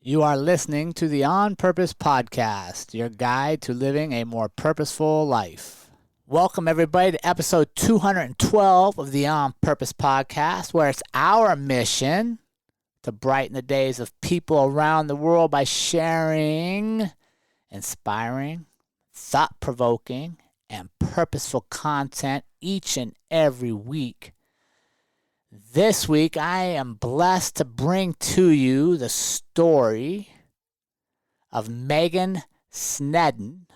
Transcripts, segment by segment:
You are listening to the On Purpose Podcast, your guide to living a more purposeful life. Welcome, everybody, to episode 212 of the On Purpose Podcast, where it's our mission to brighten the days of people around the world by sharing inspiring, thought-provoking, and purposeful content each and every week. This week, I am blessed to bring to you the story of Megan Snedden,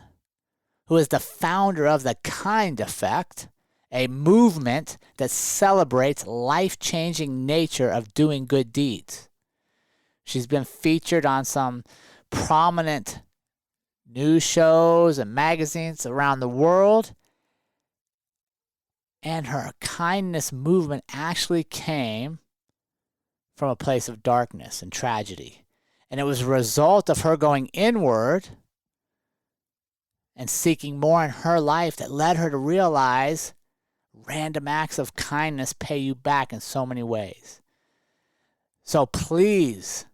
who is the founder of The Kind Effect, a movement that celebrates life-changing nature of doing good deeds. She's been featured on some prominent news shows and magazines around the world. And her kindness movement actually came from a place of darkness and tragedy. And it was a result of her going inward and seeking more in her life that led her to realize random acts of kindness pay you back in so many ways. So please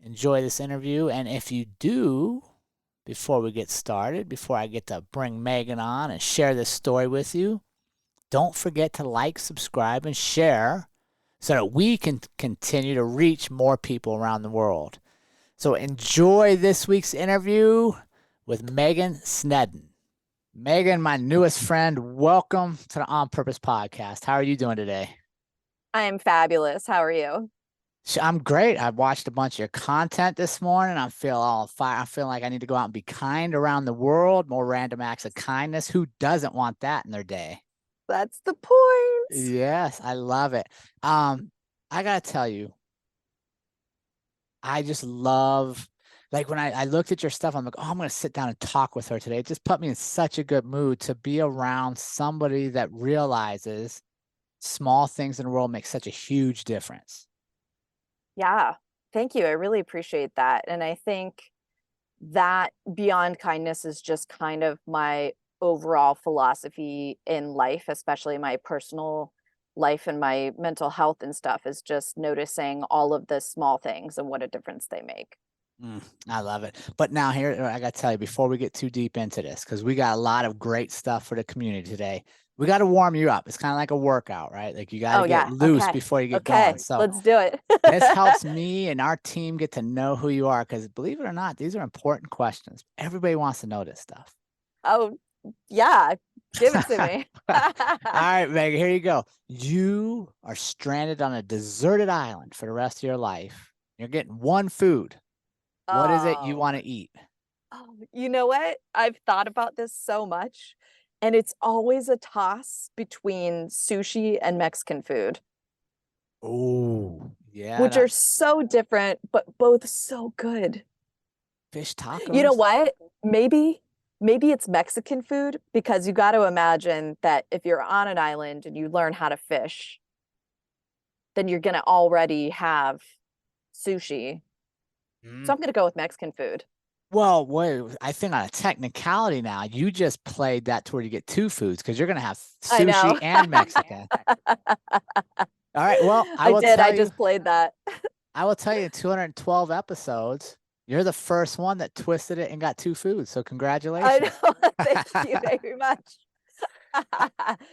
enjoy this interview. And if you do, before we get started, before I get to bring Megan on and share this story with you, don't forget to like, subscribe, and share so that we can continue to reach more people around the world. So enjoy this week's interview with Megan Snedden. Megan, my newest friend, welcome to the On Purpose Podcast. How are you doing today? I am fabulous. How are you? I'm great. I watched a bunch of your content this morning. I feel all on fire. I feel like I need to go out and be kind around the world, more random acts of kindness. Who doesn't want that in their day? That's the point. Yes, I love it. I gotta tell you, I just love, like when I looked at your stuff, I'm like, oh, I'm gonna sit down and talk with her today. It just put me in such a good mood to be around somebody that realizes small things in the world make such a huge difference. Yeah. Thank you. I really appreciate that. And I think that beyond kindness is just kind of my overall philosophy in life, especially my personal life and my mental health and stuff, is just noticing all of the small things and what a difference they make. I love it. But now here, I got to tell you, before we get too deep into this, because we got a lot of great stuff for the community today, we got to warm you up. It's kind of like a workout, right? Like you got to Oh, get yeah. loose Okay. before you get going. Okay. So Let's do it. this helps me and our team get to know who you are, because believe it or not, these are important questions. Everybody wants to know this stuff. Oh, yeah. Give it to me. All right, Megan, here you go. You are stranded on a deserted island for the rest of your life. You're getting one food. What is it you Oh. want to eat? Oh, you know what? I've thought about this so much, and it's always a toss between sushi and Mexican food, Oh, yeah, which are that so different, but both so good. fish You know tacos. what? Maybe it's Mexican food because you got to imagine that if you're on an island and you learn how to fish, then you're going to already have sushi. So Mm. I'm going to go with Mexican food. Well, wait, I think on a technicality now, you just played that to where you get two foods because you're going to have I sushi know. and Mexican. All right. Well, I I will did. tell I you, just played that. in 212 episodes, you're the first one that twisted it and got two foods. So I congratulations. know. Thank you very much.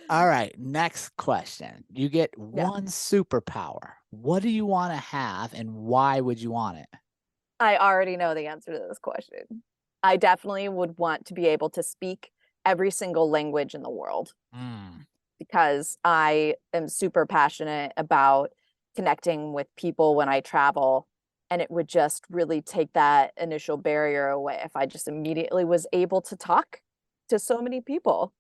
All right. Next question. You get Yeah, one superpower. What do you want to have and why would you want it? I already know the answer to this question. I definitely would want to be able to speak every single language in the world Mm. because I am super passionate about connecting with people when I travel. And it would just really take that initial barrier away if I just immediately was able to talk to so many people.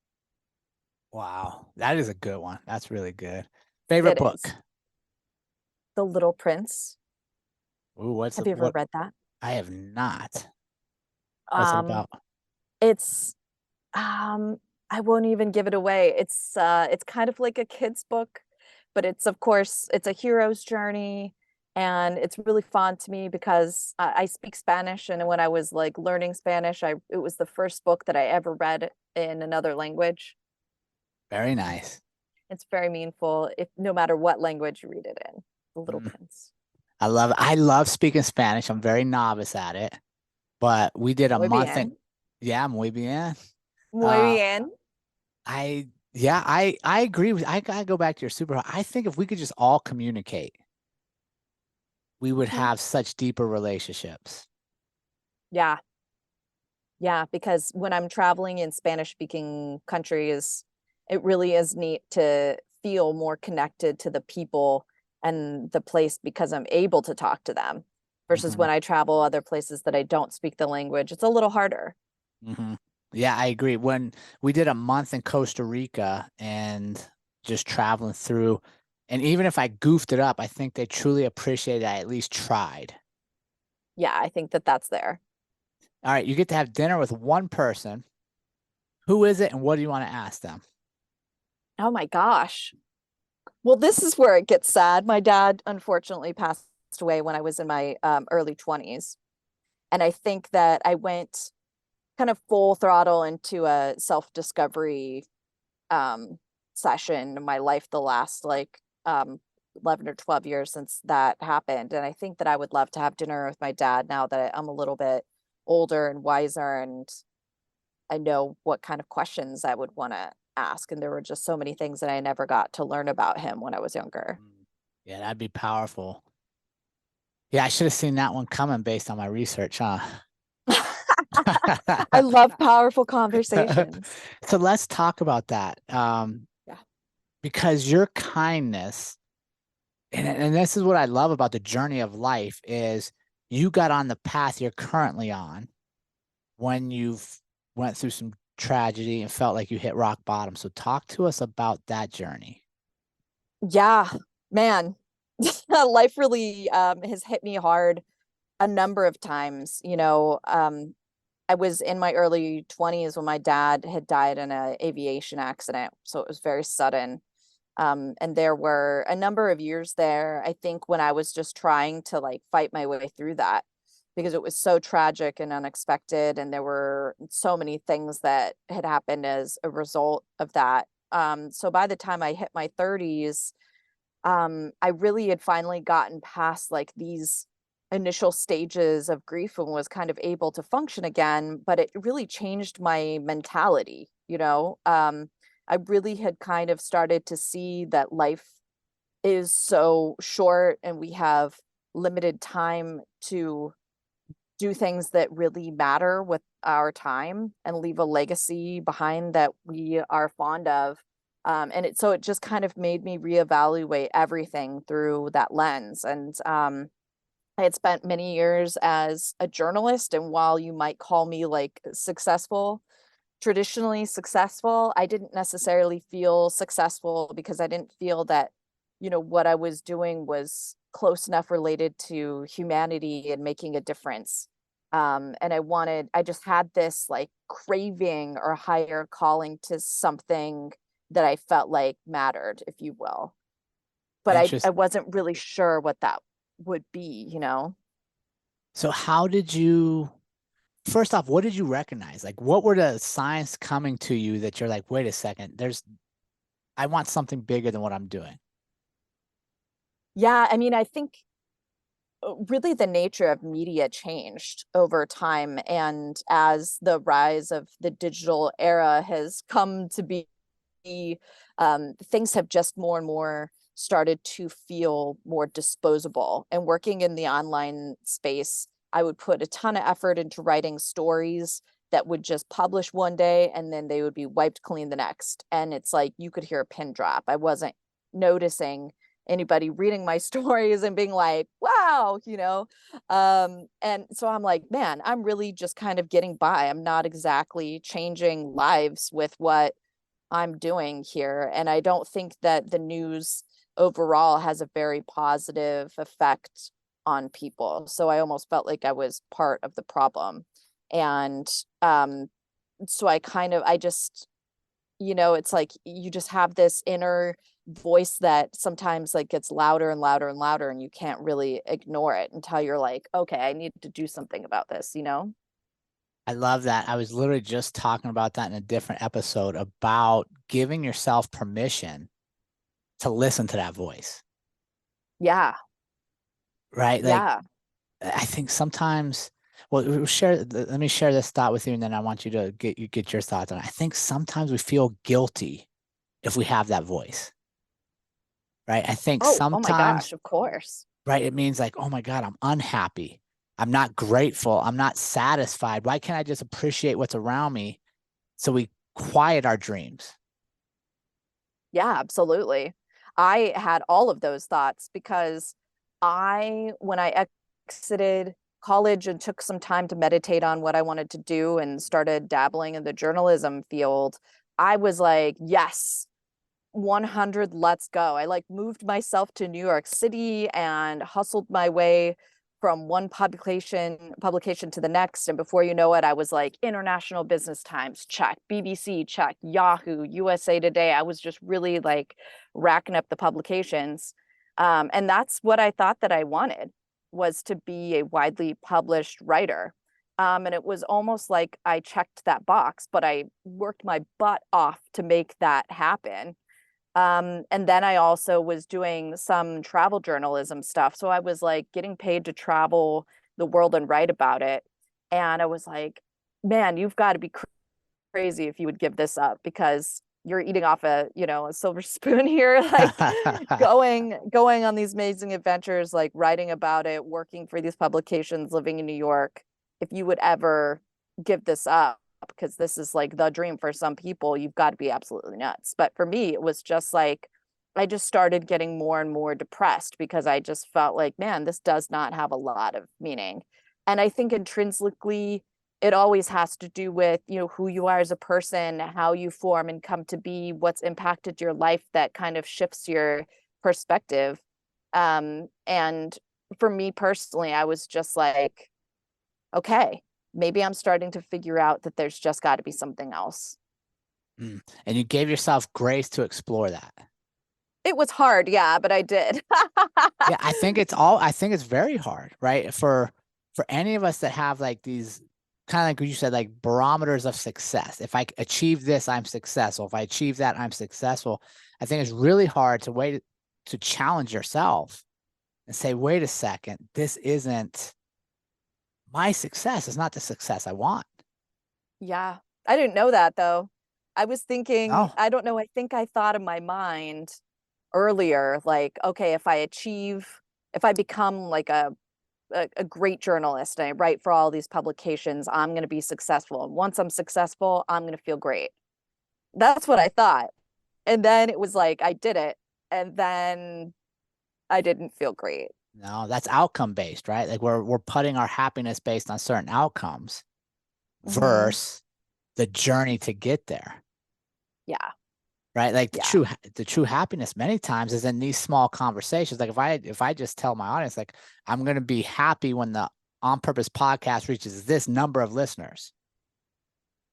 Wow. That is a good one. That's really good. Favorite It book? is. The Little Prince. Ooh, Have you ever what? read that? I have not. What's it Um, about? it's Um, I won't even give it away. It's kind of like a kid's book, but it's of course it's a hero's journey and it's really fun to me because I speak Spanish and when I was like learning Spanish, I it was the first book that I ever read in another language. Very nice. It's very meaningful if no matter what language you read it in. The Little Mm. Prince. I love it. I love speaking Spanish. I'm very novice at it, but we did a Muy month in, bien. yeah, muy bien. Muy Uh, bien. I agree with, I gotta go back to your super. I think if we could just all communicate, we would Mhm. have such deeper relationships. Yeah. Yeah, because when I'm traveling in Spanish speaking countries, it really is neat to feel more connected to the people and the place because I'm able to talk to them versus Hmm. when I travel other places that I don't speak the language, it's a little harder. Hmm. Yeah, I agree. When we did a month in Costa Rica and just traveling through, and even if I goofed it up, I think they truly appreciated I at least tried. Yeah, I think that that's there. All right, you get to have dinner with one person. Who is it and what do you want to ask them? Oh my gosh. Well, this is where it gets sad. My dad unfortunately passed away when I was in my early 20s. And I think that I went kind of full throttle into a self-discovery um session in my life the last like 11 or 12 years since that happened, and I think that I would love to have dinner with my dad now that I'm a little bit older and wiser, and I know what kind of questions I would want to ask, and there were just so many things that I never got to learn about him when I was younger. Mm. Yeah, that'd be powerful. Yeah, I should have seen that one coming based on my research, huh? I love powerful conversations. So let's talk about that. Yeah. Because your kindness, and this is what I love about the journey of life, is you got on the path you're currently on when you've went through some tragedy and felt like you hit rock bottom. So talk to us about that journey. Yeah, man. Life really has hit me hard a number of times. I was in my early 20s when my dad had died in an aviation accident, so it was very sudden. And there were a number of years there, I think, when I was just trying to like fight my way through that because it was so tragic and unexpected, and there were so many things that had happened as a result of that. So by the time I hit my 30s, I really had finally gotten past like these initial stages of grief and was kind of able to function again, but it really changed my mentality, you know? I really had kind of started to see that life is so short and we have limited time to do things that really matter with our time and leave a legacy behind that we are fond of. And it just kind of made me reevaluate everything through that lens. And I had spent many years as a journalist, and while you might call me like successful, traditionally successful, I didn't necessarily feel successful because I didn't feel that, what I was doing was close enough related to humanity and making a difference. And I just had this like craving or higher calling to something that I felt like mattered, if you will. But I Interest. wasn't really sure what that would be. So how did you, first off, what did you recognize? Like, what were the signs coming to you that you're like, wait a second, I want something bigger than what I'm doing? Yeah, I mean, I think really the nature of media changed over time, and as the rise of the digital era has come to be, things have just more and more started to feel more disposable. And working in the online space, I would put a ton of effort into writing stories that would just publish one day and then they would be wiped clean the next, and it's like you could hear a pin drop. I wasn't noticing anybody reading my stories and being like, wow, and so I'm like, man, I'm really just kind of getting by. I'm not exactly changing lives with what I'm doing here. And I don't think that the news overall has a very positive effect on people. So I almost felt like I was part of the problem. And um so I just, it's like you just have this inner voice that sometimes like gets louder and louder and louder, and you can't really ignore it until you're like, okay, I need to do something about this. I love that. I was literally just talking about that in a different episode about giving yourself permission to listen to that voice. Yeah. right? Like, Yeah. I think sometimes, well, let me share this thought with you, and then I want you to get your thoughts on it. I think sometimes we feel guilty if we have that voice, right? I think Oh my sometimes, gosh, of course. right, it means like, oh my God, I'm unhappy. I'm not grateful. I'm not satisfied. Why can't I just appreciate what's around me? So we quiet our dreams. Yeah, absolutely. I had all of those thoughts because when I exited college and took some time to meditate on what I wanted to do and started dabbling in the journalism field, I was like, yes, 100, let's go. I like moved myself to New York City and hustled my way from one publication to the next, and before you know it, I was like International Business Times check, BBC check, Yahoo, USA Today. I was just really like racking up the publications. And that's what I thought that I wanted, was to be a widely published writer. And it was almost like I checked that box, but I worked my butt off to make that happen. And then I also was doing some travel journalism stuff. So I was like getting paid to travel the world and write about it. And I was like, man, you've got to be crazy if you would give this up, because you're eating off a silver spoon here, like going on these amazing adventures, like writing about it, working for these publications, living in New York. If you would ever give this up, because this is like the dream for some people, you've got to be absolutely nuts. But for me, it was just like I just started getting more and more depressed because I just felt like, man, this does not have a lot of meaning. And I think intrinsically it always has to do with, who you are as a person, how you form and come to be, what's impacted your life that kind of shifts your perspective. And for me personally, I was just like, okay, maybe I'm starting to figure out that there's just got to be something else. Mm. And you gave yourself grace to explore that. It was hard, yeah, but I did. Yeah, I think it's very hard, right? For any of us that have like these kind of like what you said, like barometers of success. If I achieve this, I'm successful. If I achieve that, I'm successful. I think it's really hard to challenge yourself and say, wait a second, this isn't my success. It's not the success I want. Yeah, I didn't know that though. I was thinking, No. I don't know, I think I thought in my mind earlier, like, okay, if I become like a great journalist and I write for all these publications, I'm going to be successful. And once I'm successful, I'm going to feel great. That's what I thought. And then it was like I did it, and then I didn't feel great. No, that's outcome based, right? Like we're putting our happiness based on certain outcomes Hmm. versus the journey to get there. Yeah, Right, like yeah. the true happiness many times is in these small conversations. Like if I just tell my audience, like, I'm going to be happy when the On Purpose podcast reaches this number of listeners,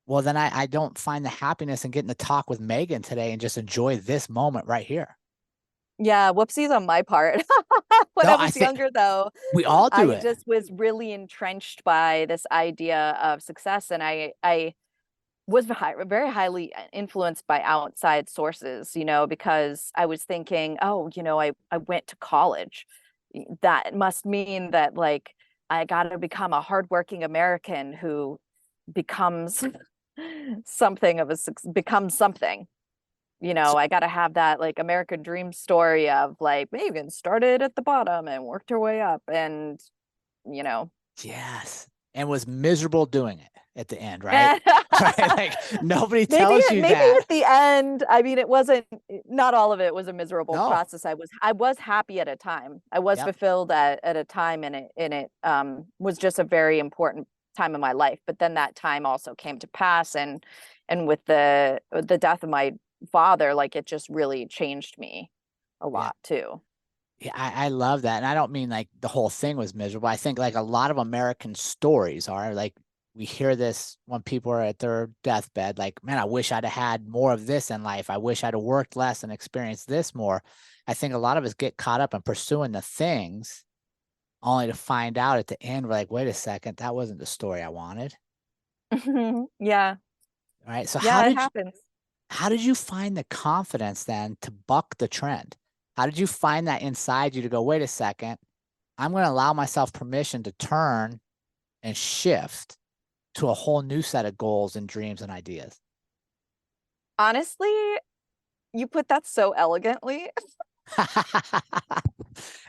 well then I don't find the happiness in getting to talk with Megan today and just enjoy this moment right here. Yeah, whoopsies on my part. When No, I I was think younger, though, we all do I it. just was really entrenched by this idea of success, and I was very highly influenced by outside sources, because I was thinking, oh, I went to college. That must mean that like I got to become a hardworking American who becomes something of a becomes something. I got to have that like American dream story of like Megan started at the bottom and worked her way up, and you know. Yes, and was miserable doing it at the end, right? maybe Right, like nobody tells you maybe that. at the end, I mean, it wasn't, not all of it was a miserable No. process. I was happy at a time. I was Yep. fulfilled at a time, and it was just a very important time in my life. But then that time also came to pass, and with the death of my father, like it just really changed me a Yeah. lot too. Yeah, I love that. And I don't mean like the whole thing was miserable. I think like a lot of American stories are like we hear this when people are at their deathbed, like, man, I wish I'd have had more of this in life. I wish I'd have worked less and experienced this more. I think a lot of us get caught up in pursuing the things only to find out at the end, we're like, wait a second, that wasn't the story I wanted. Yeah, Right. So yeah, it happens. how did you find the confidence then to buck the trend? How did you find that inside you to go, wait a second? I'm going to allow myself permission to turn and shift to a whole new set of goals and dreams and ideas. Honestly, you put that so elegantly.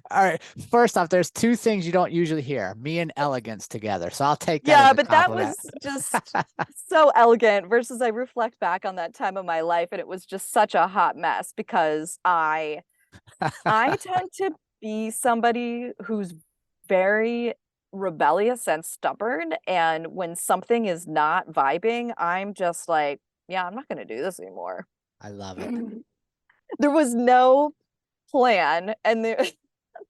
All right. First off, there's two things you don't usually hear, me and elegance together. So I'll take that as Yeah, a but that compliment. was just so elegant versus I reflect back on that time of my life and it was just such a hot mess because I tend to be somebody who's very rebellious and stubborn. And when something is not vibing, I'm just like, yeah, I'm not going to do this anymore. I love it. There was no plan, and there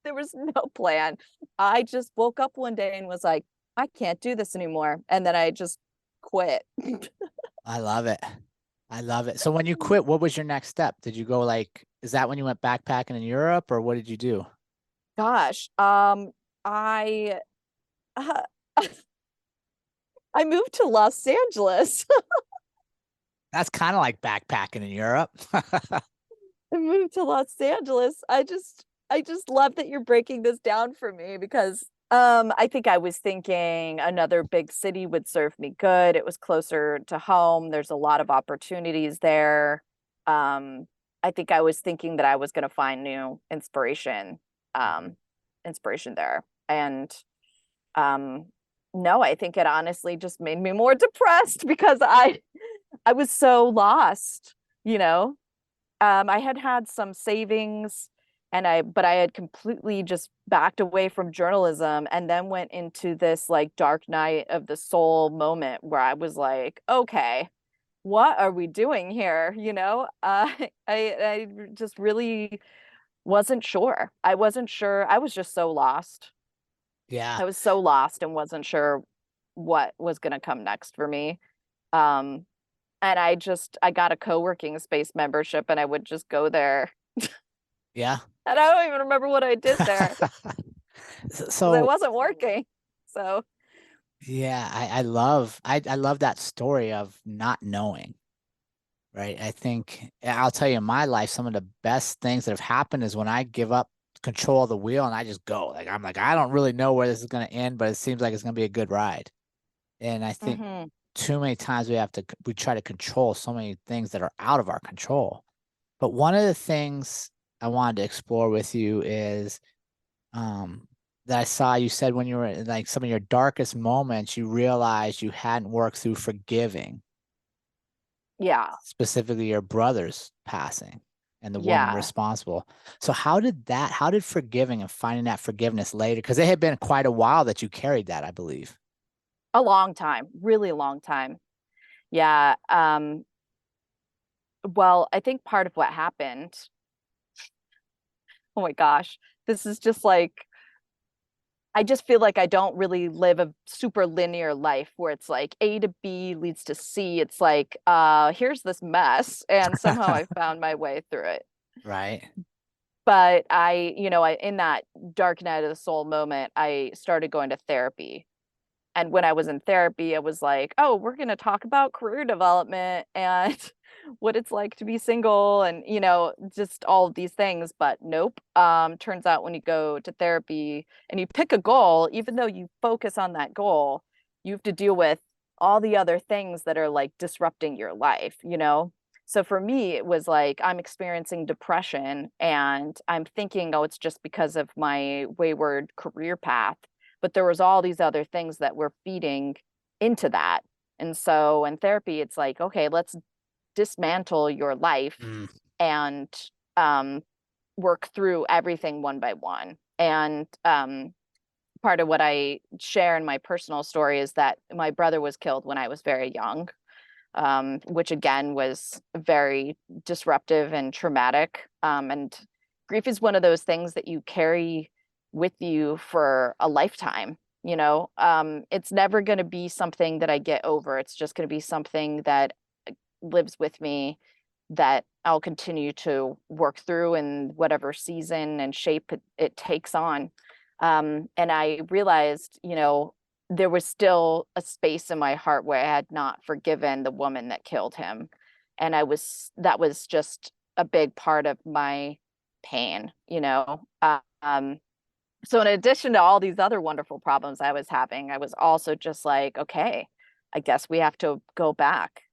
was no plan. I just woke up one day and was like, I can't do this anymore. And then I just quit. I love it. I love it. So when you quit, what was your next step? Did you go like, is that when you went backpacking in Europe or what did you do? Gosh, I uh, I moved to Los Angeles. That's kind of like backpacking in Europe. I moved to Los Angeles. I just love that you're breaking this down for me because I think I was thinking another big city would serve me good. It was closer to home. There's a lot of opportunities there. Um I think I was thinking that I was going to find new inspiration there. And um no, I think it honestly just made me more depressed because I was so lost, you know. I had had some savings but I had completely just backed away from journalism and then went into this like dark night of the soul moment where I was like, okay, what are we doing here? You know, I just really wasn't sure. I wasn't sure. I was just so lost. Yeah. I was so lost and wasn't sure what was going to come next for me. Um, and I got a co-working space membership and I would just go there. Yeah. And I don't even remember what I did there because I So wasn't working. So, yeah, I love that story of not knowing, right? I think I'll tell you in my life, some of the best things that have happened is when I give up control of the wheel and I just go. Like I'm like, I don't really know where this is gonna end, but it seems like it's gonna be a good ride. And I think mhm. too many times we try to control so many things that are out of our control. But one of the things I wanted to explore with you is um that I saw you said when you were in like some of your darkest moments, you realized you hadn't worked through forgiving, Yeah, specifically your brother's passing and the woman yeah, responsible. So how did forgiving and finding that forgiveness later, because it had been quite a while that you carried that, I believe. a long time, really long time. Yeah. Well, I think part of what happened, oh my gosh, this is just like I just feel like I don't really live a super linear life where it's like A to B leads to C. It's like, here's this mess, and somehow I found my way through it. Right. But in that dark night of the soul moment, I started going to therapy. And when I was in therapy, I was like, oh, we're going to talk about career development and what it's like to be single and, just all of these things. But nope. Turns out when you go to therapy and you pick a goal, even though you focus on that goal, you have to deal with all the other things that are like disrupting your life. So for me, it was like I'm experiencing depression and I'm thinking, oh, it's just because of my wayward career path, but there was all these other things that were feeding into that. And so in therapy it's like, okay, let's dismantle your life Mm, and um, work through everything one by one. And part of what I share in my personal story is that my brother was killed when I was very young, which again was very disruptive and traumatic. And grief is one of those things that you carry with you for a lifetime. It's never going to be something that I get over. It's just going to be something that lives with me that I'll continue to work through in whatever season and shape it takes on. And I realized, there was still a space in my heart where I had not forgiven the woman that killed him. And that was just a big part of my pain. So in addition to all these other wonderful problems I was having, I was also just like, okay, I guess we have to go back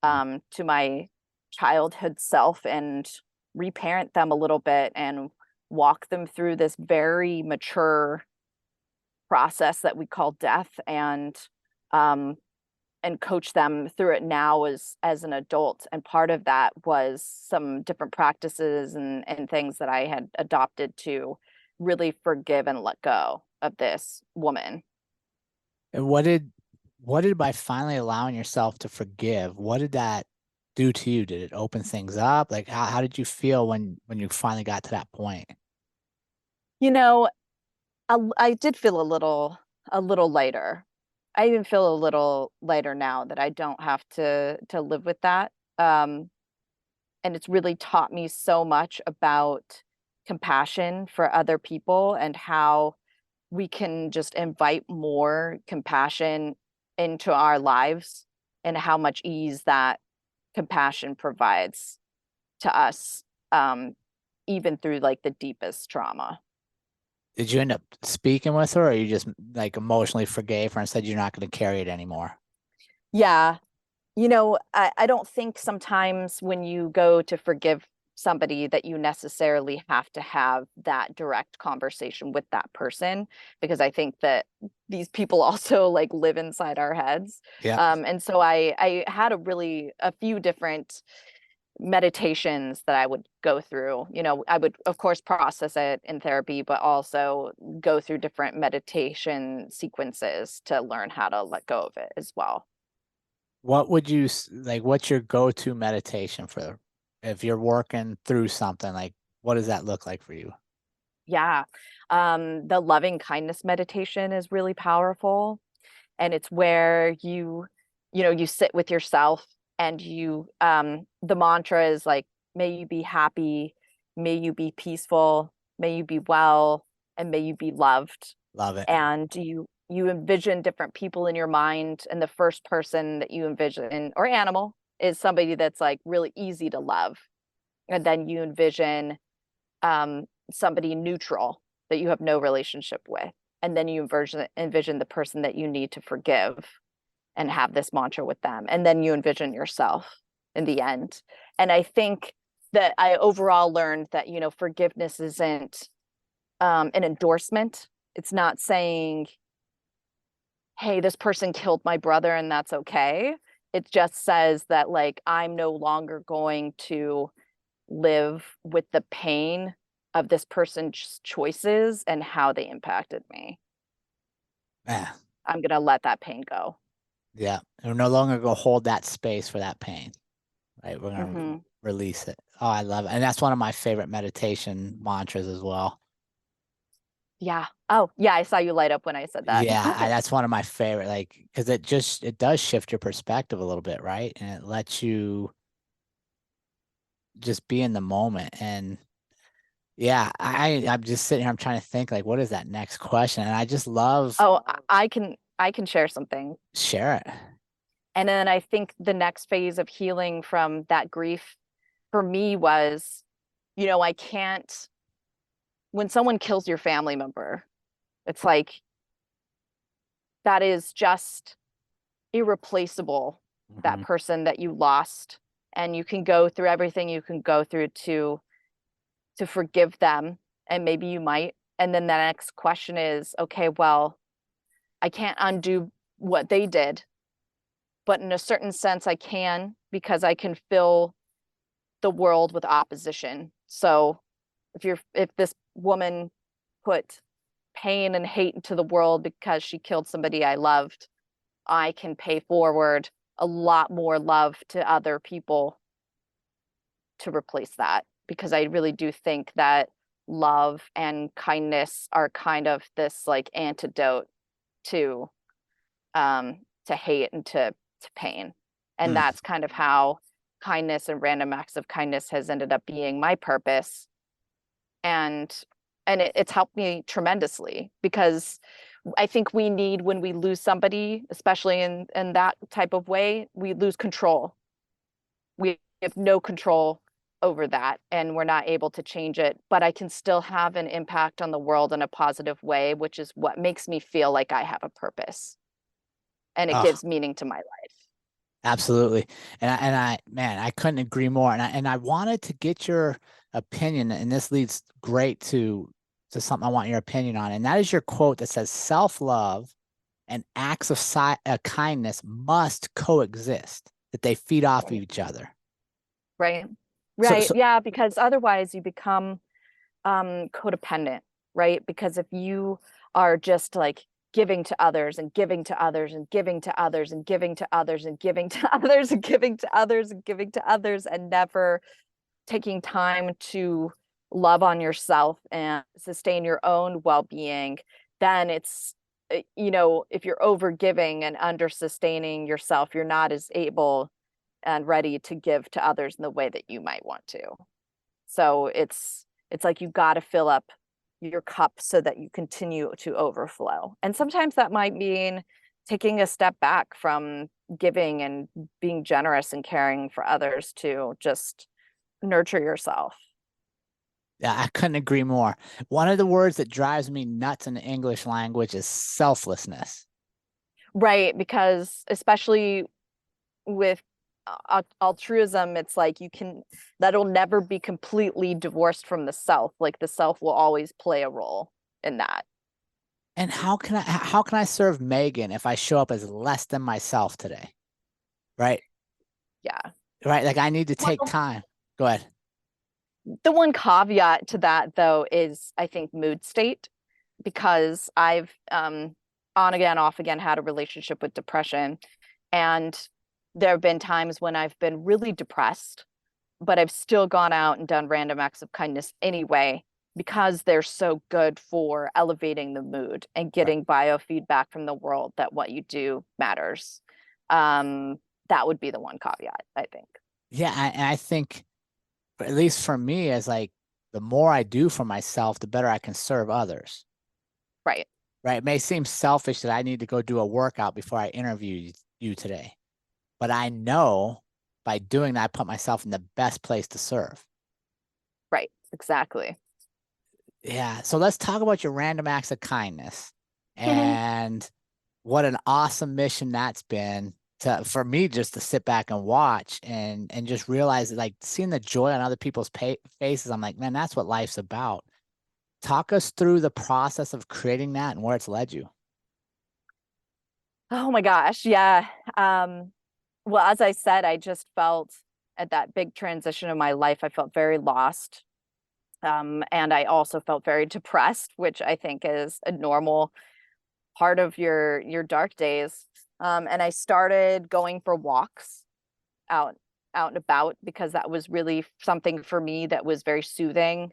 Mhm. to my childhood self and reparent them a little bit and walk them through this very mature process that we call death, um and coach them through it now as an adult. And part of that was some different practices and things that I had adopted to really forgive and let go of this woman. And what did by finally allowing yourself to forgive, what did that do to you? Did it open things up? Like how did you feel when you finally got to that point? You know, I did feel a little lighter. I even feel a little lighter now that I don't have to live with that. And it's really taught me so much about compassion for other people and how we can just invite more compassion into our lives and how much ease that compassion provides to us, um, even through like the deepest trauma. Did you end up speaking with her or you just like emotionally forgave her and said you're not going to carry it anymore? Yeah, I don't think sometimes when you go to forgive somebody that you necessarily have to have that direct conversation with that person, because I think that these people also like live inside our heads. Yeah. And so I had a few different meditations that I would go through. I would of course process it in therapy, but also go through different meditation sequences to learn how to let go of it as well. What would you like? What's your go-to meditation for if you're working through something? Like, what does that look like for you? Yeah. The loving kindness meditation is really powerful. And it's where you sit with yourself and the mantra is like, may you be happy, may you be peaceful, may you be well, and may you be loved. Love it. And you envision different people in your mind, and the first person that you envision or animal is somebody that's like really easy to love. And then you envision somebody neutral that you have no relationship with. And then you envision the person that you need to forgive and have this mantra with them. And then you envision yourself in the end. And I think that I overall learned that, forgiveness isn't an endorsement. It's not saying, hey, this person killed my brother and that's okay. It just says that, like, I'm no longer going to live with the pain of this person's choices and how they impacted me. Yeah. I'm going to let that pain go. Yeah. We're no longer going to hold that space for that pain, right? We're going to Hmm. release it. Oh, I love it. And that's one of my favorite meditation mantras as well. Yeah. Oh, yeah. I saw you light up when I said that. Yeah, that's one of my favorite, like, because it does shift your perspective a little bit, right? And it lets you just be in the moment. And yeah, I'm just sitting here, I'm trying to think like, what is that next question? And I just love Oh, I can share something. share it. And then I think the next phase of healing from that grief for me was, I can't, when someone kills your family member, it's like that is just irreplaceable, that Hmm. person that you lost. And you can go through everything you can go through to forgive them, and maybe you might. And then the next question is, okay, well, I can't undo what they did, but in a certain sense I can, because I can fill the world with opposition. So if this woman put pain and hate into the world because she killed somebody I loved, I can pay forward a lot more love to other people to replace that, because I really do think that love and kindness are kind of this like antidote to hate and to pain. And Mm. that's kind of how kindness and random acts of kindness has ended up being my purpose. And it's helped me tremendously, because I think we need, when we lose somebody, especially in that type of way, we lose control. We have no control over that and we're not able to change it, but I can still have an impact on the world in a positive way, which is what makes me feel like I have a purpose and it Oh, gives meaning to my life. absolutely. Man, I couldn't agree more. And I wanted to get your opinion, and this leads great to something I want your opinion on. And that is your quote that says self-love and acts of kindness must coexist, that they feed off of Right. each other. Right. So, Right. so Yeah, because otherwise you become codependent, right? Because if you are just like giving to others and giving to others and giving to others and giving to others and giving to others and giving to others and giving to others and never taking time to love on yourself and sustain your own well-being, then it's if you're over giving and under sustaining yourself, you're not as able and ready to give to others in the way that you might want to. So it's like you got to fill up your cup so that you continue to overflow. And sometimes that might mean taking a step back from giving and being generous and caring for others to just nurture yourself. yeah, I couldn't agree more. One of the words that drives me nuts in the English language is selflessness. Right, because especially with altruism, it's like that'll never be completely divorced from the self. Like the self will always play a role in that. And how can I serve Megan if I show up as less than myself today? Right? Yeah. Right? Like I need to take Well, time. Go ahead. the one caveat to that though is I think mood state, because I've on again, off again had a relationship with depression. And there have been times when I've been really depressed, but I've still gone out and done random acts of kindness anyway, because they're so good for elevating the mood and Right. getting biofeedback from the world that what you do matters. Um, that would be the one caveat, I think. Yeah, and I think, at least for me, as like the more I do for myself, the better I can serve others. Right. Right? It may seem selfish that I need to go do a workout before I interview you today, but I know by doing that, I put myself in the best place to serve. Right. Exactly. Yeah. So let's talk about your random acts of kindness and what an awesome mission that's been for me just to sit back and watch and just realize that, like, seeing the joy on other people's faces. I'm like, man, that's what life's about. Talk us through the process of creating that and where it's led you. Oh my gosh. Yeah. Um, well, as I said, I just felt at that big transition of my life, I felt very lost. And I also felt very depressed, which I think is a normal part of your dark days. And I started going for walks out out and about, because that was really something for me that was very soothing,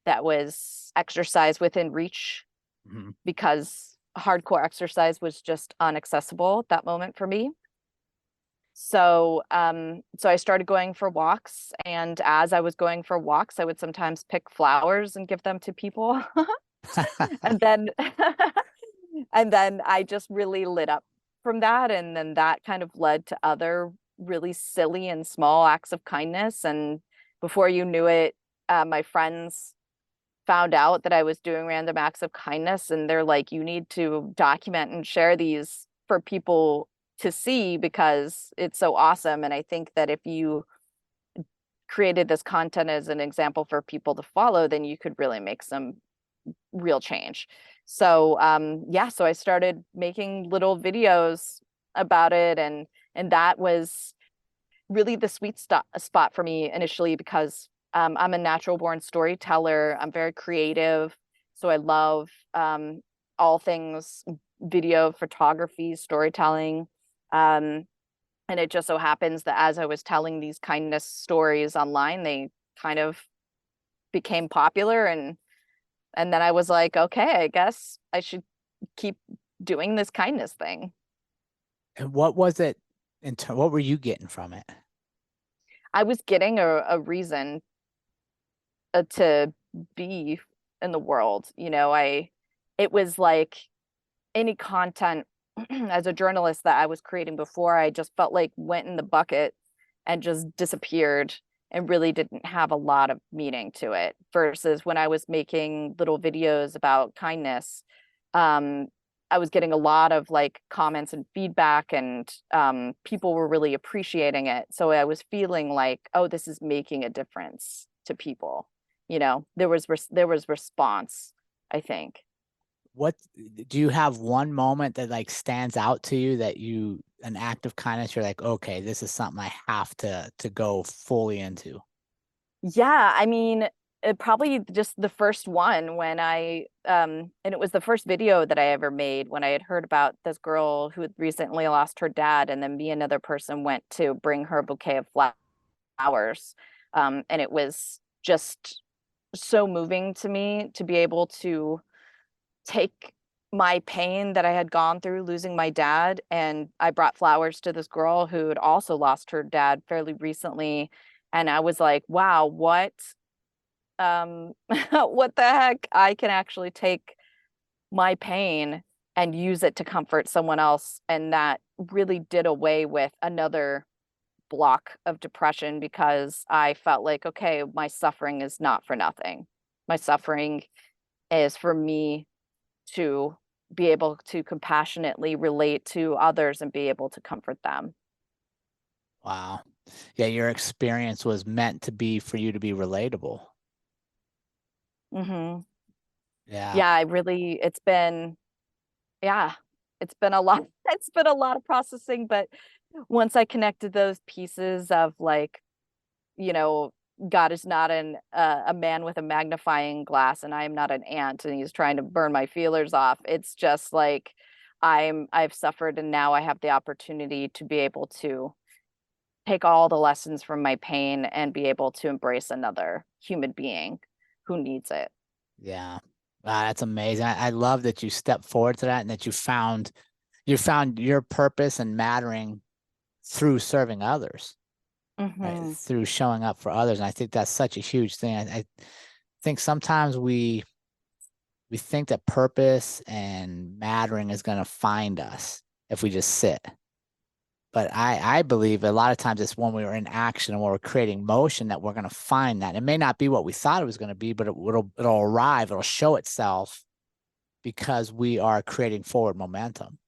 that was exercise within reach, Mhm. because hardcore exercise was just unaccessible at that moment for me. So I started going for walks, and as I was going for walks, I would sometimes pick flowers and give them to people. And then and then I just really lit up from that, and then that kind of led to other really silly and small acts of kindness. And before you knew it, my friends found out that I was doing random acts of kindness, and they're like, you need to document and share these for people to see because it's so awesome. And I think that if you created this content as an example for people to follow, then you could really make some real change. So yeah, so I started making little videos about it, and that was really the spot for me initially, because I'm a natural born storyteller. I'm very creative. So I love all things video, photography, storytelling. Um, and it just so happens that as I was telling these kindness stories online, they kind of became popular. And then I was like, okay, I guess I should keep doing this kindness thing. And what was it what were you getting from it? I was getting a reason to be in the world. It was like any content as a journalist that I was creating before, I just felt like went in the bucket and just disappeared. and really didn't have a lot of meaning to it versus when I was making little videos about kindness. um, I was getting a lot of like comments and feedback, and people were really appreciating it. So I was feeling like, oh, this is making a difference to people. There was response, I think. What do you have one moment that like stands out to you that an act of kindness, you're like, okay, this is something I have to go fully into? Yeah, I mean, probably just the first one when and it was the first video that I ever made when I had heard about this girl who had recently lost her dad, and then me and another person went to bring her a bouquet of flowers. And it was just so moving to me to be able to take my pain that I had gone through losing my dad, and I brought flowers to this girl who had also lost her dad fairly recently. And I was like, wow, what what the heck? I can actually take my pain and use it to comfort someone else. And that really did away with another block of depression, because I felt like, okay, my suffering is not for nothing. My suffering is for me to be able to compassionately relate to others and be able to comfort them. Wow. Yeah, your experience was meant to be for you to be relatable. Hmm. Yeah. Yeah, yeah, it's been a lot. It's been a lot of processing, but once I connected those pieces of like, you know, God is not a man with a magnifying glass, and I am not an ant, and he's trying to burn my feelers off. It's just like I've suffered, and now I have the opportunity to be able to take all the lessons from my pain and be able to embrace another human being who needs it. Yeah. Wow, that's amazing. I love that you stepped forward to that and that you found your purpose and mattering through serving others, right? Hmm. Through showing up for others. And I think that's such a huge thing. I think sometimes we think that purpose and mattering is going to find us if we just sit. But I believe a lot of times it's when we're in action and when we're creating motion that we're going to find that. It may not be what we thought it was going to be, but it'll arrive. It'll show itself because we are creating forward momentum.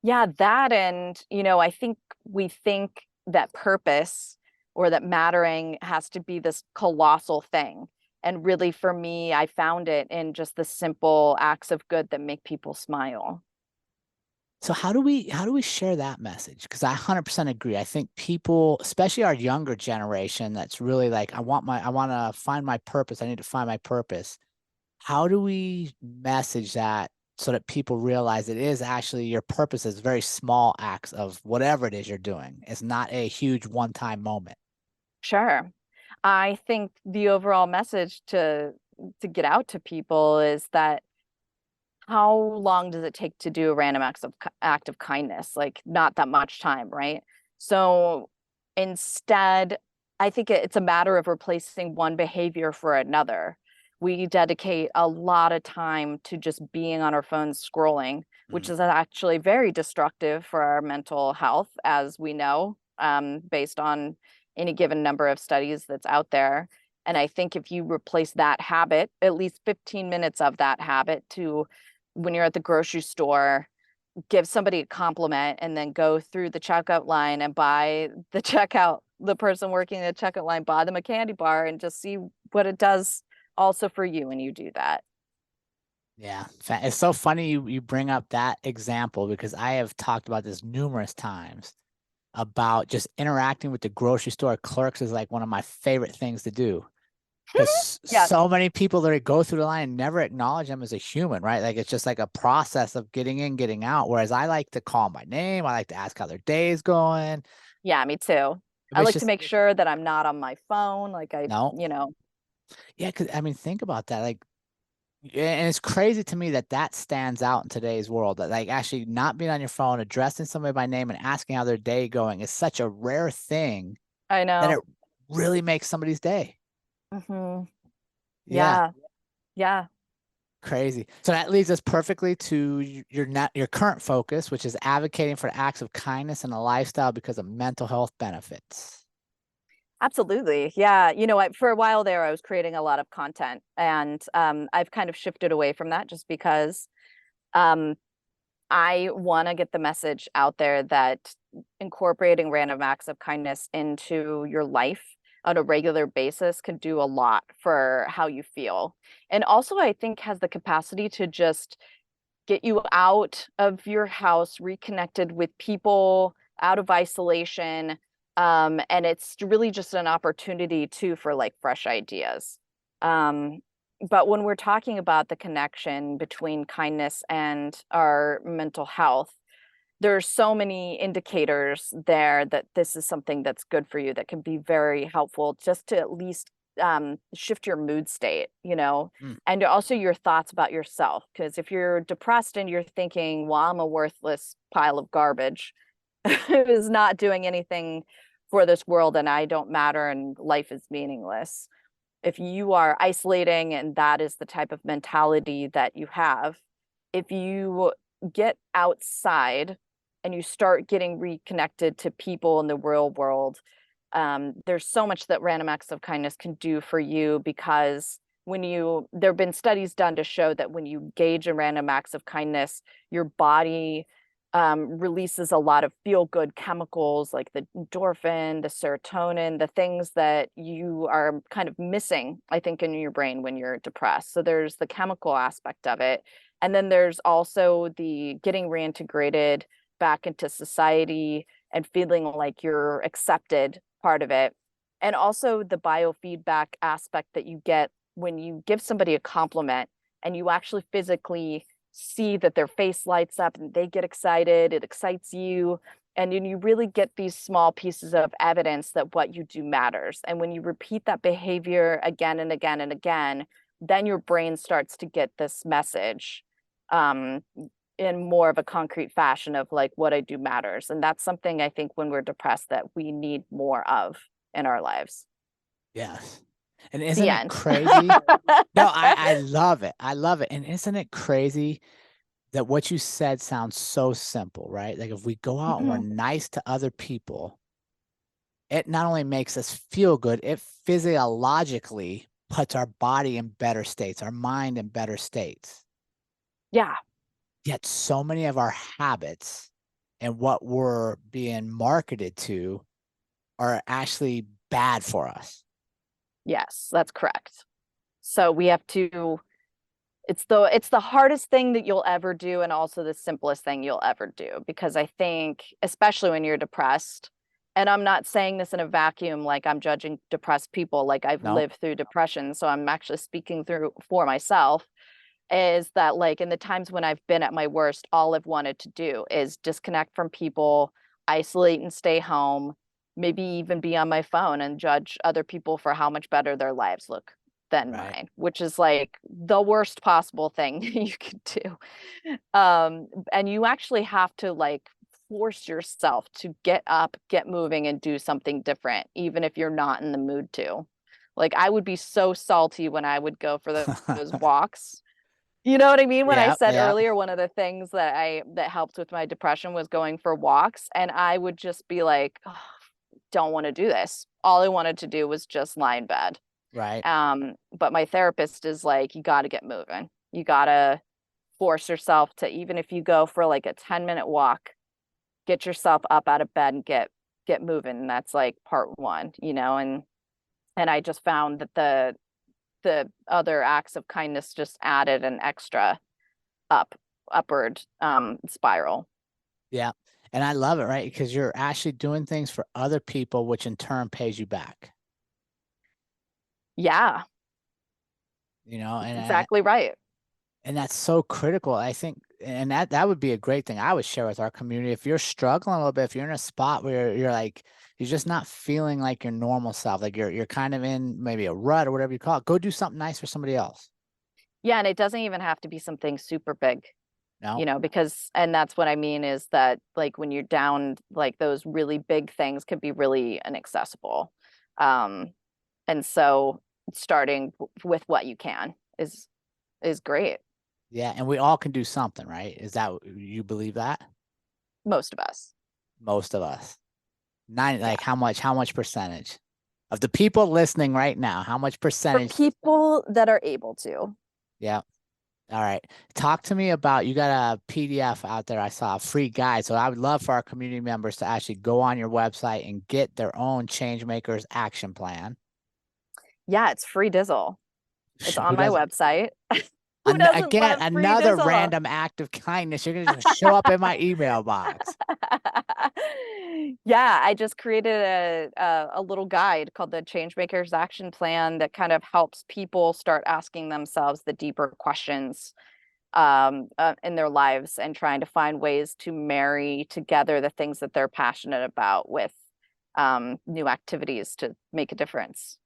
Yeah, that, and I think we think that purpose or that mattering has to be this colossal thing. And really, for me, I found it in just the simple acts of good that make people smile. So how do we share that message? Because I 100% agree. I think people, especially our younger generation, that's really like, I want to find my purpose. I need to find my purpose. How do we message that so that people realize it is actually your purpose is very small acts of whatever it is you're doing. It's not a huge one-time moment. Sure. I think the overall message to get out to people is that how long does it take to do a random act of kindness? Like not that much time, right? So instead, I think it's a matter of replacing one behavior for another. We dedicate a lot of time to just being on our phones scrolling, which Mhm. is actually very destructive for our mental health, as we know, based on any given number of studies that's out there. And I think if you replace that habit, at least 15 minutes of that habit, to when you're at the grocery store, give somebody a compliment and then go through the checkout line and buy the person working the checkout line, buy them a candy bar and just see what it does also for you when you do that. Yeah, it's so funny you bring up that example because I have talked about this numerous times about just interacting with the grocery store clerks is like one of my favorite things to do. Because Yes. so many people that go through the line and never acknowledge them as a human, right? Like it's just like a process of getting in, getting out. Whereas I like to call 'em by name. I like to ask how their day is going. Yeah, me too. I It's like to just make sure that I'm not on my phone. Like no. Yeah, because I mean, think about that. Like, and it's crazy to me that that stands out in today's world. That like actually not being on your phone, addressing somebody by name, and asking how their day going is such a rare thing I that it know. really makes somebody's day. Hmm. Yeah. Yeah. Yeah. Crazy. So that leads us perfectly to your current focus, which is advocating for acts of kindness and a lifestyle because of mental health benefits. Absolutely. Yeah. For a while there, I was creating a lot of content, and I've kind of shifted away from that just because um, I want to get the message out there that incorporating random acts of kindness into your life on a regular basis can do a lot for how you feel. And also, I think has the capacity to just get you out of your house, reconnected with people, out of isolation. And it's really just an opportunity too for like fresh ideas. Um, but when we're talking about the connection between kindness and our mental health, there's so many indicators there that this is something that's good for you that can be very helpful just to at least shift your mood state, Mm, and also your thoughts about yourself. Because if you're depressed and you're thinking, well, I'm a worthless pile of garbage who's not doing anything for this world and I don't matter and life is meaningless. If you are isolating and that is the type of mentality that you have, if you get outside and you start getting reconnected to people in the real world, there's so much that random acts of kindness can do for you because there have been studies done to show that when you engage in random acts of kindness, your body releases a lot of feel good chemicals like the endorphin, the serotonin, the things that you are kind of missing, I think, in your brain when you're depressed. So there's the chemical aspect of it. And then there's also the getting reintegrated back into society and feeling like you're accepted part of it. And also the biofeedback aspect that you get when you give somebody a compliment and you actually physically see that their face lights up and they get excited, it excites you. And then you really get these small pieces of evidence that what you do matters. And when you repeat that behavior again and again and again, then your brain starts to get this message um, in more of a concrete fashion of like what I do matters. And that's something I think when we're depressed that we need more of in our lives. yes. And The isn't it end. crazy? No, I love it. I love it. And isn't it crazy that what you said sounds so simple, right? Like if we go out and we're Mhm. nice to other people, it not only makes us feel good, it physiologically puts our body in better states, our mind in better states. Yeah. Yet so many of our habits and what we're being marketed to are actually bad for us. Yes, that's correct. So we have to it's the hardest thing that you'll ever do and also the simplest thing you'll ever do because I think especially when you're depressed, and I'm not saying this in a vacuum like I'm judging depressed people, like I've No, lived through depression, so I'm actually speaking through for myself, is that like in the times when I've been at my worst, all I've wanted to do is disconnect from people, isolate and stay home, maybe even be on my phone and judge other people for how much better their lives look than right, mine, which is like the worst possible thing you could do. And you actually have to like force yourself to get up, get moving, and do something different, even if you're not in the mood to. Like I would be so salty when I would go for those walks. You know what I mean? When I yeah, said yeah, earlier, one of the things that helped with my depression was going for walks, and I would just be like, "Oh, don't want to do this. All I wanted to do was just lie in bed. right. But my therapist is like, you got to get moving. You got to force yourself to, even if you go for like a 10-minute walk, get yourself up out of bed and get moving. And that's like part one, and I just found that the other acts of kindness just added an extra up upward spiral. Yeah. And I love it, right? Because you're actually doing things for other people, which in turn pays you back, Yeah, you know, that's exactly right. and that's so critical. I think, and that would be a great thing I would share with our community. If you're struggling a little bit, if you're in a spot where you're like, you're just not feeling like your normal self, like you're kind of in maybe a rut or whatever you call it, go do something nice for somebody else. Yeah, and it doesn't even have to be something super big, No, because and that's what I mean is that like when you're down, like those really big things could be really inaccessible. Um, and so starting with what you can is great. yeah, and we all can do something, right? Is that you believe that? Most of us. Most of us. 90, Yeah. like how much percentage Of the people listening right now, how much For percentage? people that are able to. Yeah. All right. Talk to me about, you got a PDF out there. I saw a free guide. So I would love for our community members to actually go on your website and get their own Changemakers action plan. Yeah, it's free dizzle. It's on Who my doesn't? website. Who doesn't Again, love free another dizzle? random act of kindness. You're gonna just show up in my email box. Yeah, I just created a little guide called the Changemakers Action Plan that kind of helps people start asking themselves the deeper questions in their lives and trying to find ways to marry together the things that they're passionate about with new activities to make a difference.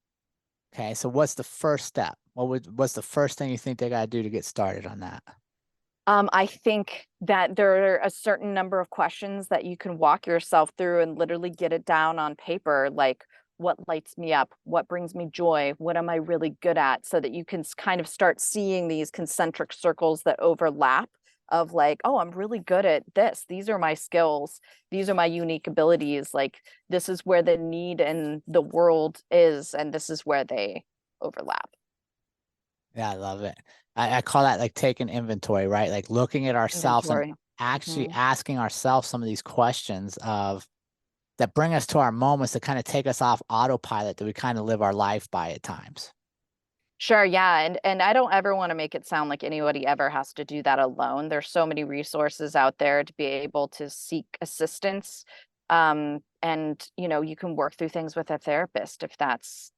Okay, so what's the first step? What's the first thing you think they gotta do to get started on that? I think that there are a certain number of questions that you can walk yourself through and literally get it down on paper, like what lights me up, what brings me joy, what am I really good at, so that you can kind of start seeing these concentric circles that overlap of like, oh, I'm really good at this. These are my skills. These are my unique abilities. Like this is where the need in the world is, and this is where they overlap. Yeah, I love it. I call that like taking inventory, right? Like looking at ourselves and Inventory. actually Mhm. asking ourselves some of these questions of that bring us to our moments that kind of take us off autopilot that we kind of live our life by at times. Sure, yeah, and I don't ever want to make it sound like anybody ever has to do that alone. There's so many resources out there to be able to seek assistance. And you can work through things with a therapist if that's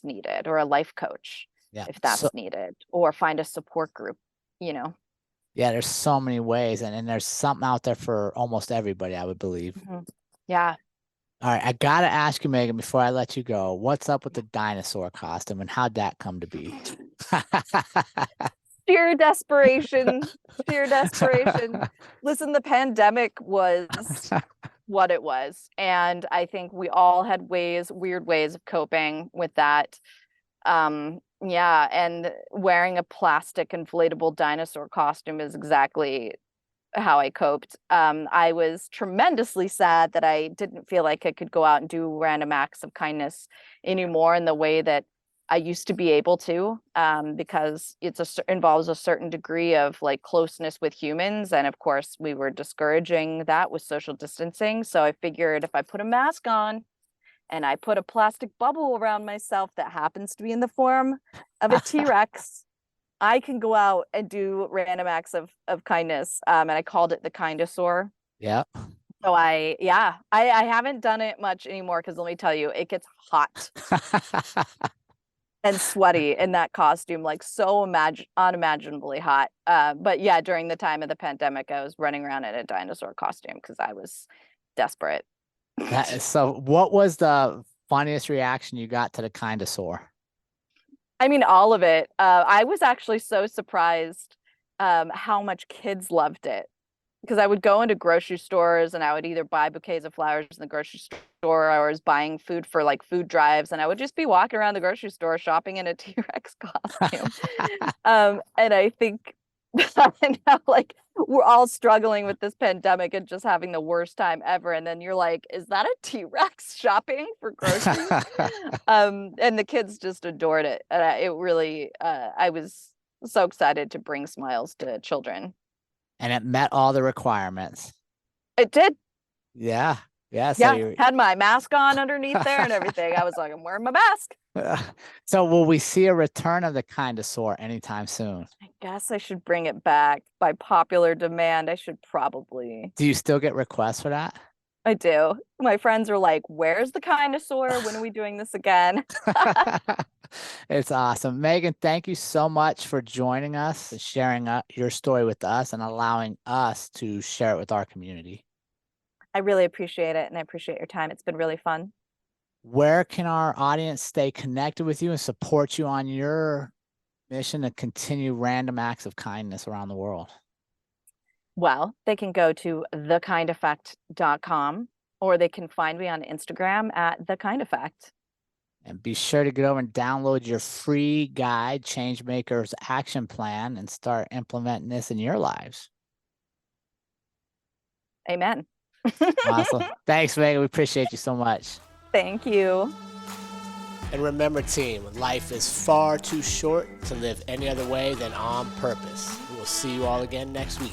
needed, or a life coach Yeah. if So that's needed, or find a support group, you know. yeah, there's so many ways and there's something out there for almost everybody, I would believe. Mhm. Yeah. All right, I gotta ask you, Megan, before I let you go, what's up with the dinosaur costume and how'd that come to be? Sheer desperation, sheer desperation. Listen, the pandemic was what it was. And I think we all had weird ways of coping with that. Yeah, and wearing a plastic inflatable dinosaur costume is exactly how I coped. I was tremendously sad that I didn't feel like I could go out and do random acts of kindness anymore in the way that I used to be able to, because involves a certain degree of like closeness with humans, and of course we were discouraging that with social distancing. So I figured if I put a mask on and I put a plastic bubble around myself that happens to be in the form of a T-Rex, I can go out and do random acts of kindness. And I called it the Kindosaur. Yeah. So I haven't done it much anymore because let me tell you, it gets hot and sweaty in that costume, like so unimaginably hot. But yeah, during the time of the pandemic, I was running around in a dinosaur costume because I was desperate. That is so. What was the funniest reaction you got to the kind of sore? I mean, all of it. I was actually so surprised how much kids loved it, because I would go into grocery stores and I would either buy bouquets of flowers in the grocery store, or I was buying food for like food drives, and I would just be walking around the grocery store shopping in a T-Rex costume. And I think now, like, we're all struggling with this pandemic and just having the worst time ever. And then you're like, is that a T-Rex shopping for groceries? And the kids just adored it. And I was so excited to bring smiles to children. And it met all the requirements. It did. Yeah. Yeah. So Yeah, you had my mask on underneath there and everything. I was like, I'm wearing my mask. So will we see a return of the kind of sore anytime soon? I guess I should bring it back by popular demand. I should probably. Do you still get requests for that? I do. My friends are like, where's the Kindosaur? When are we doing this again? It's awesome. Megan, thank you so much for joining us and sharing your story with us and allowing us to share it with our community. I really appreciate it, and I appreciate your time. It's been really fun. Where can our audience stay connected with you and support you on your mission to continue random acts of kindness around the world? Well, they can go to thekindeffect.com, or they can find me on Instagram at thekindeffect. And be sure to get over and download your free guide, Changemakers Action Plan, and start implementing this in your lives. Amen. Awesome. Thanks, Megan. We appreciate you so much. Thank you. And remember, team, life is far too short to live any other way than on purpose. We will see you all again next week.